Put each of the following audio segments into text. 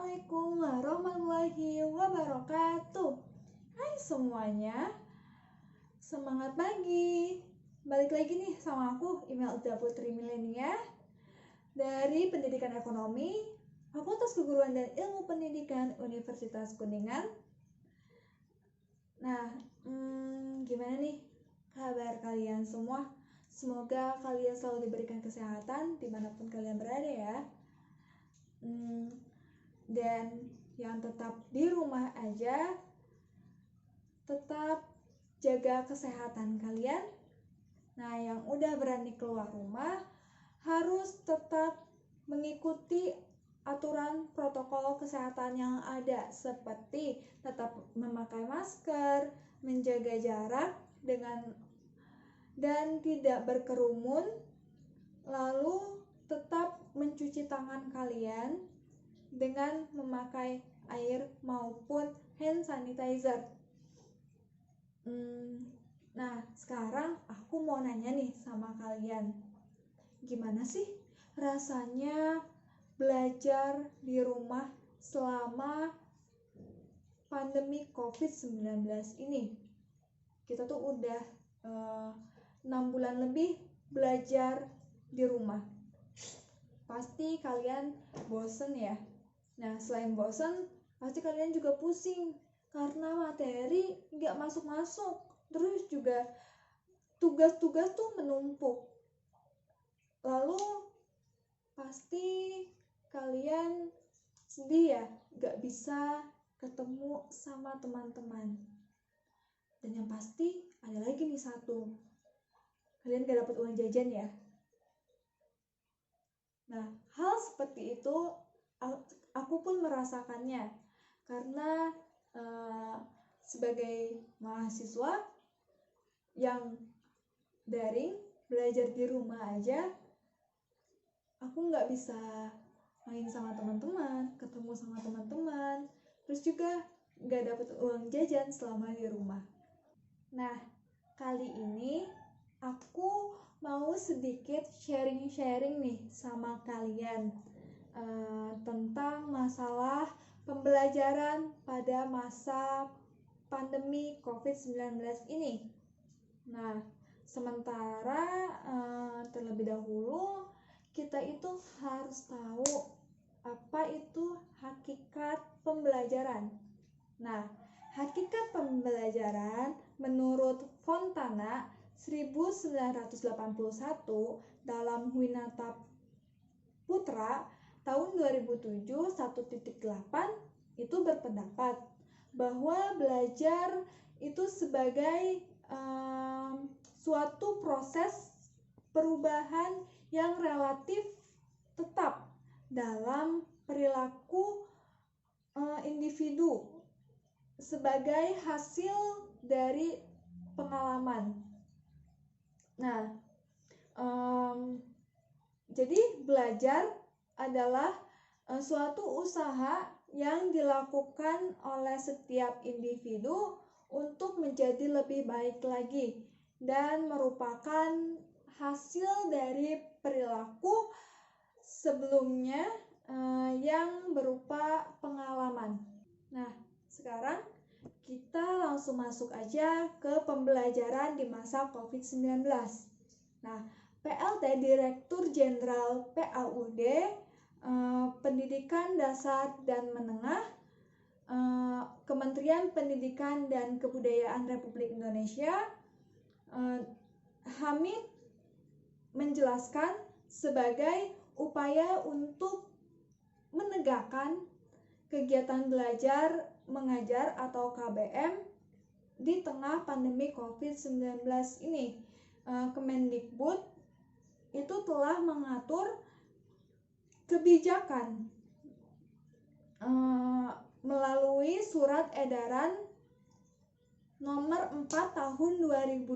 Assalamualaikum warahmatullahi wabarakatuh. Hai semuanya, semangat pagi. Balik lagi nih sama aku, Imelda Putri Milenia dari Pendidikan Ekonomi, Fakultas Keguruan dan Ilmu Pendidikan Universitas Kuningan. Nah, gimana nih kabar kalian semua? Semoga kalian selalu diberikan kesehatan dimanapun kalian berada ya. Dan yang tetap di rumah aja, tetap jaga kesehatan kalian. Nah, yang udah berani keluar rumah harus tetap mengikuti aturan protokol kesehatan yang ada, seperti tetap memakai masker, menjaga jarak dan tidak berkerumun, lalu tetap mencuci tangan kalian dengan memakai air maupun hand sanitizer. Nah, sekarang aku mau nanya nih sama kalian. Gimana sih rasanya belajar di rumah selama pandemi COVID-19 ini? Kita tuh udah 6 bulan lebih belajar di rumah. Pasti kalian bosen ya. Nah, selain bosen, pasti kalian juga pusing karena materi nggak masuk-masuk. Terus juga tugas-tugas tuh menumpuk. Lalu pasti kalian sedih ya, nggak bisa ketemu sama teman-teman. Dan yang pasti ada lagi nih satu, kalian nggak dapat uang jajan ya. Nah, hal seperti itu aku pun merasakannya karena sebagai mahasiswa yang daring, belajar di rumah aja, aku nggak bisa main sama teman-teman, ketemu sama teman-teman, terus juga nggak dapat uang jajan selama di rumah. Nah, kali ini aku mau sedikit sharing nih sama kalian tentang masalah pembelajaran pada masa pandemi COVID-19 ini. Nah, sementara terlebih dahulu kita itu harus tahu apa itu hakikat pembelajaran. Nah, hakikat pembelajaran menurut Fontana 1981 dalam Winata Putra tahun 2007 1.8 itu berpendapat bahwa belajar itu sebagai suatu proses perubahan yang relatif tetap dalam perilaku individu sebagai hasil dari pengalaman. Nah, jadi belajar adalah suatu usaha yang dilakukan oleh setiap individu untuk menjadi lebih baik lagi dan merupakan hasil dari perilaku sebelumnya yang berupa pengalaman. Nah, sekarang kita langsung masuk aja ke pembelajaran di masa COVID-19. Nah, PLT Direktur Jenderal PAUD Pendidikan Dasar dan Menengah Kementerian Pendidikan dan Kebudayaan Republik Indonesia Hamid menjelaskan sebagai upaya untuk menegakkan kegiatan belajar mengajar atau KBM di tengah pandemi COVID-19 ini. Kemendikbud itu telah mengatur kebijakan melalui surat edaran nomor 4 tahun 2020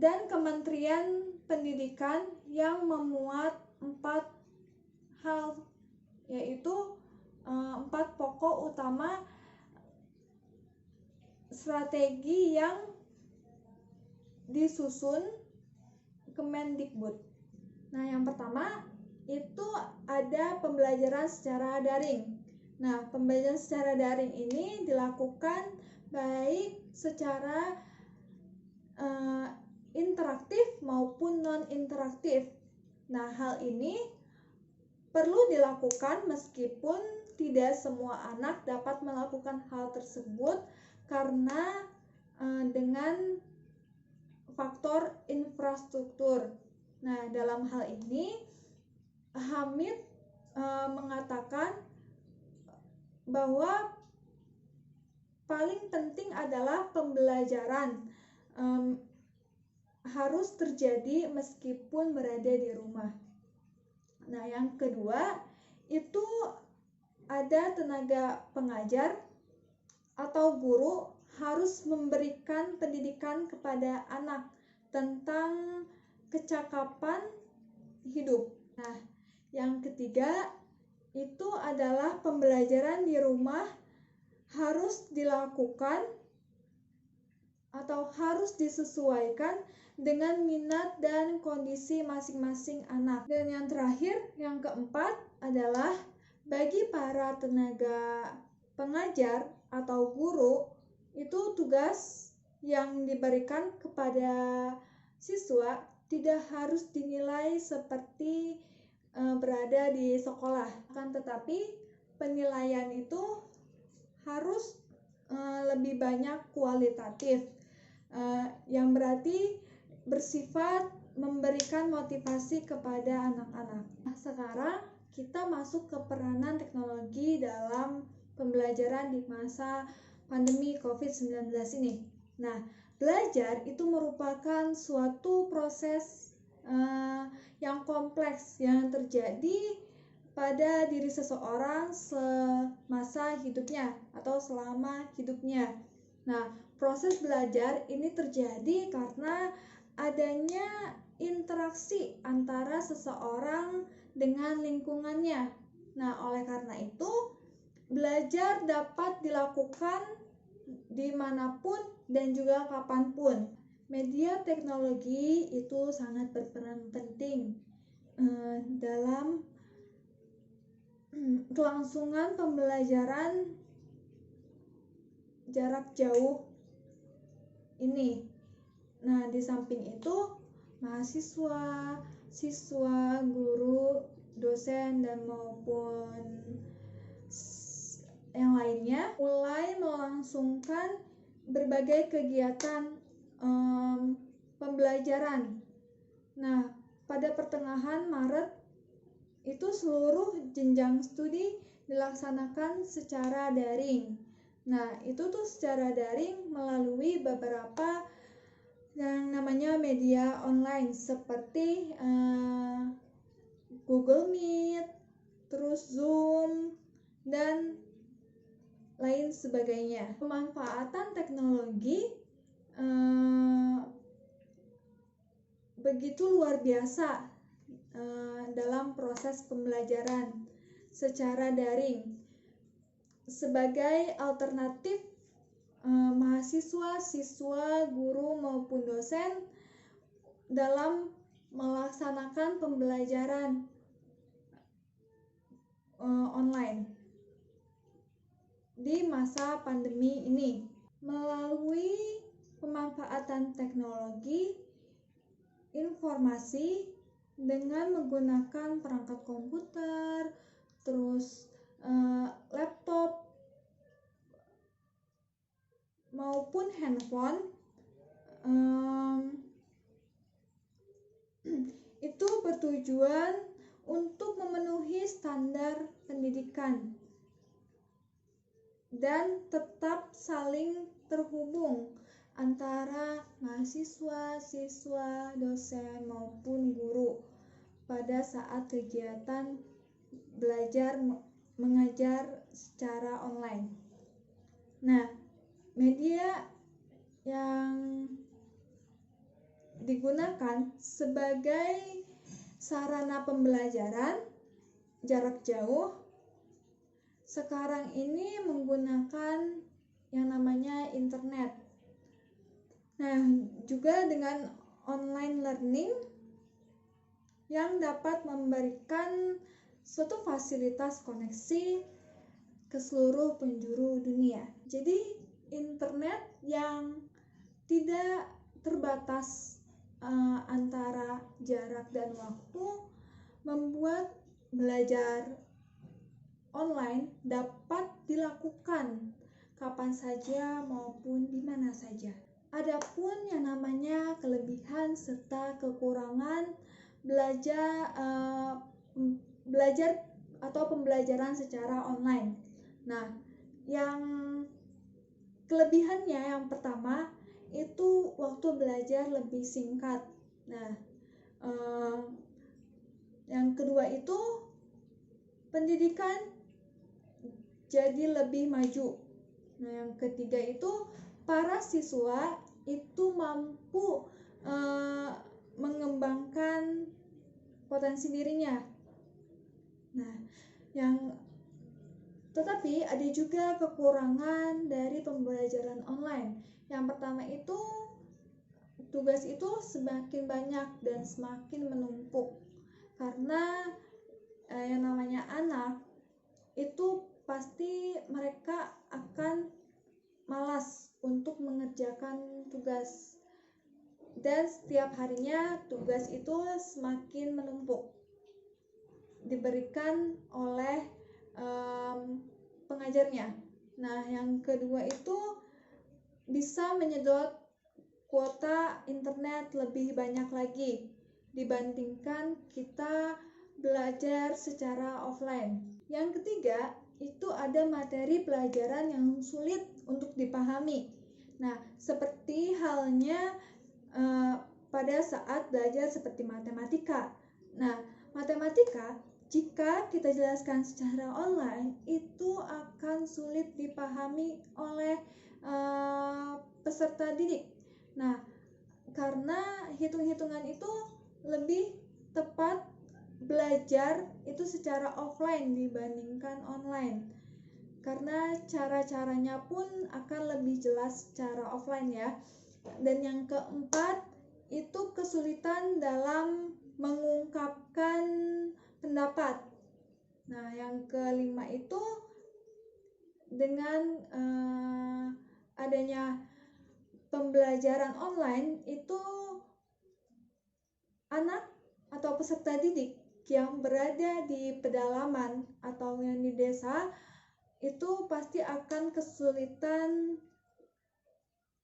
dan Kementerian Pendidikan yang memuat 4 hal, yaitu 4 pokok utama strategi yang disusun Kemendikbud. Nah, yang pertama itu ada pembelajaran secara daring. Nah, pembelajaran secara daring ini dilakukan baik secara interaktif maupun non-interaktif. Nah, hal ini perlu dilakukan meskipun tidak semua anak dapat melakukan hal tersebut karena dengan faktor infrastruktur. Nah, dalam hal ini Hamid mengatakan bahwa paling penting adalah pembelajaran harus terjadi meskipun berada di rumah. Nah, yang kedua itu ada tenaga pengajar atau guru harus memberikan pendidikan kepada anak tentang kecakapan hidup. Nah, yang ketiga itu adalah pembelajaran di rumah harus dilakukan atau harus disesuaikan dengan minat dan kondisi masing-masing anak. Dan yang terakhir, yang keempat adalah bagi para tenaga pengajar atau guru itu tugas yang diberikan kepada siswa tidak harus dinilai seperti berada di sekolah, kan tetapi penilaian itu harus lebih banyak kualitatif, yang berarti bersifat memberikan motivasi kepada anak-anak. Nah, sekarang kita masuk ke peranan teknologi dalam pembelajaran di masa pandemi COVID-19 ini. Nah, belajar itu merupakan suatu proses yang kompleks yang terjadi pada diri seseorang semasa hidupnya atau selama hidupnya. Nah, proses belajar ini terjadi karena adanya interaksi antara seseorang dengan lingkungannya. Nah, oleh karena itu, belajar dapat dilakukan dimanapun dan juga kapanpun. Media teknologi itu sangat berperan penting dalam kelangsungan pembelajaran jarak jauh ini. Nah, di samping itu, mahasiswa, siswa, guru, dosen, dan maupun yang lainnya mulai melangsungkan berbagai kegiatan pembelajaran. Nah, pada pertengahan Maret itu seluruh jenjang studi dilaksanakan secara daring. Nah, itu tuh secara daring melalui beberapa yang namanya media online seperti Google Meet, terus Zoom, dan lain sebagainya. Pemanfaatan teknologi begitu luar biasa dalam proses pembelajaran secara daring sebagai alternatif mahasiswa, siswa, guru maupun dosen dalam melaksanakan pembelajaran online di masa pandemi ini. Melalui pemanfaatan teknologi informasi dengan menggunakan perangkat komputer, terus laptop maupun handphone, itu bertujuan untuk memenuhi standar pendidikan dan tetap saling terhubung antara mahasiswa, siswa, dosen maupun guru pada saat kegiatan belajar mengajar secara online. Nah, media yang digunakan sebagai sarana pembelajaran jarak jauh sekarang ini menggunakan yang namanya internet. Nah, juga dengan online learning yang dapat memberikan suatu fasilitas koneksi ke seluruh penjuru dunia. Jadi internet yang tidak terbatas antara jarak dan waktu membuat belajar online dapat dilakukan kapan saja maupun di mana saja. Adapun yang namanya kelebihan serta kekurangan belajar atau pembelajaran secara online. Nah, yang kelebihannya yang pertama itu waktu belajar lebih singkat. Nah, yang kedua itu pendidikan jadi lebih maju. Nah, yang ketiga itu para siswa itu mampu mengembangkan potensi dirinya. Nah, tetapi ada juga kekurangan dari pembelajaran online. Yang pertama itu tugas itu semakin banyak dan semakin menumpuk. Karena yang namanya anak itu pasti mereka akan malas untuk mengerjakan tugas. Dan setiap harinya tugas itu semakin menumpuk diberikan oleh pengajarnya. Nah, yang kedua itu bisa menyedot kuota internet lebih banyak lagi dibandingkan kita belajar secara offline. Yang ketiga, itu ada materi pelajaran yang sulit untuk dipahami. Nah, seperti halnya pada saat belajar seperti matematika. Nah, matematika jika kita jelaskan secara online itu akan sulit dipahami oleh peserta didik. Nah, karena hitung-hitungan itu lebih tepat belajar itu secara offline dibandingkan online. Karena cara-caranya pun akan lebih jelas secara offline ya. Dan yang keempat itu kesulitan dalam mengungkapkan pendapat. Nah, yang kelima itu dengan adanya pembelajaran online itu anak atau peserta didik yang berada di pedalaman atau yang di desa itu pasti akan kesulitan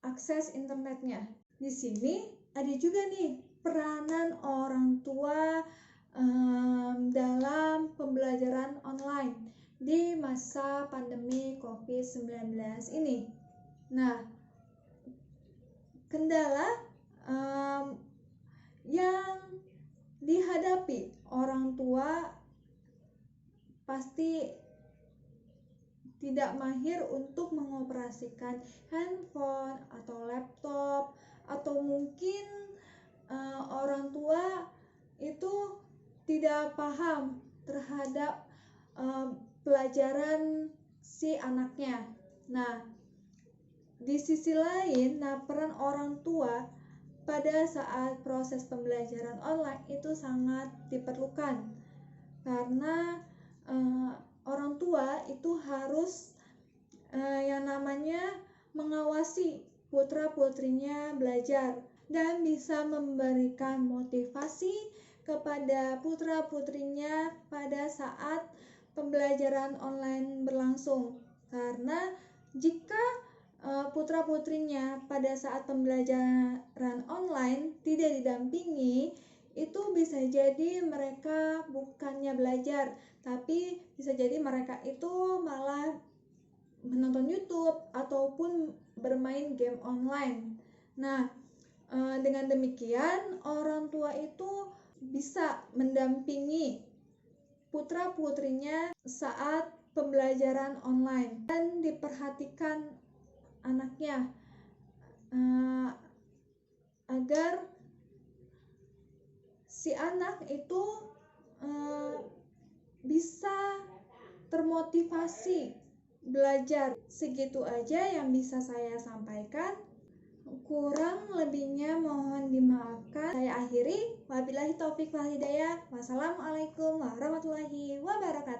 akses internetnya. Di sini ada juga nih peranan orang tua dalam pembelajaran online di masa pandemi COVID-19 ini. Nah, kendala yang dihadapi orang tua pasti tidak mahir untuk mengoperasikan handphone atau laptop, atau mungkin orang tua itu tidak paham terhadap pelajaran si anaknya. Nah, di sisi lain, peran orang tua pada saat proses pembelajaran online itu sangat diperlukan karena orang tua itu harus yang namanya mengawasi putra-putrinya belajar dan bisa memberikan motivasi kepada putra-putrinya pada saat pembelajaran online berlangsung. Karena jika putra-putrinya pada saat pembelajaran online tidak didampingi, itu bisa jadi mereka bukannya belajar, tapi bisa jadi mereka itu malah menonton YouTube ataupun bermain game online. Nah, dengan demikian orang tua itu bisa mendampingi putra-putrinya saat pembelajaran online dan diperhatikan anaknya agar si anak itu bisa termotivasi belajar. Segitu aja yang bisa saya sampaikan. Kurang lebihnya mohon dimaafkan. Saya akhiri. Wabillahi taufik wal hidayah. Wassalamualaikum warahmatullahi wabarakatuh.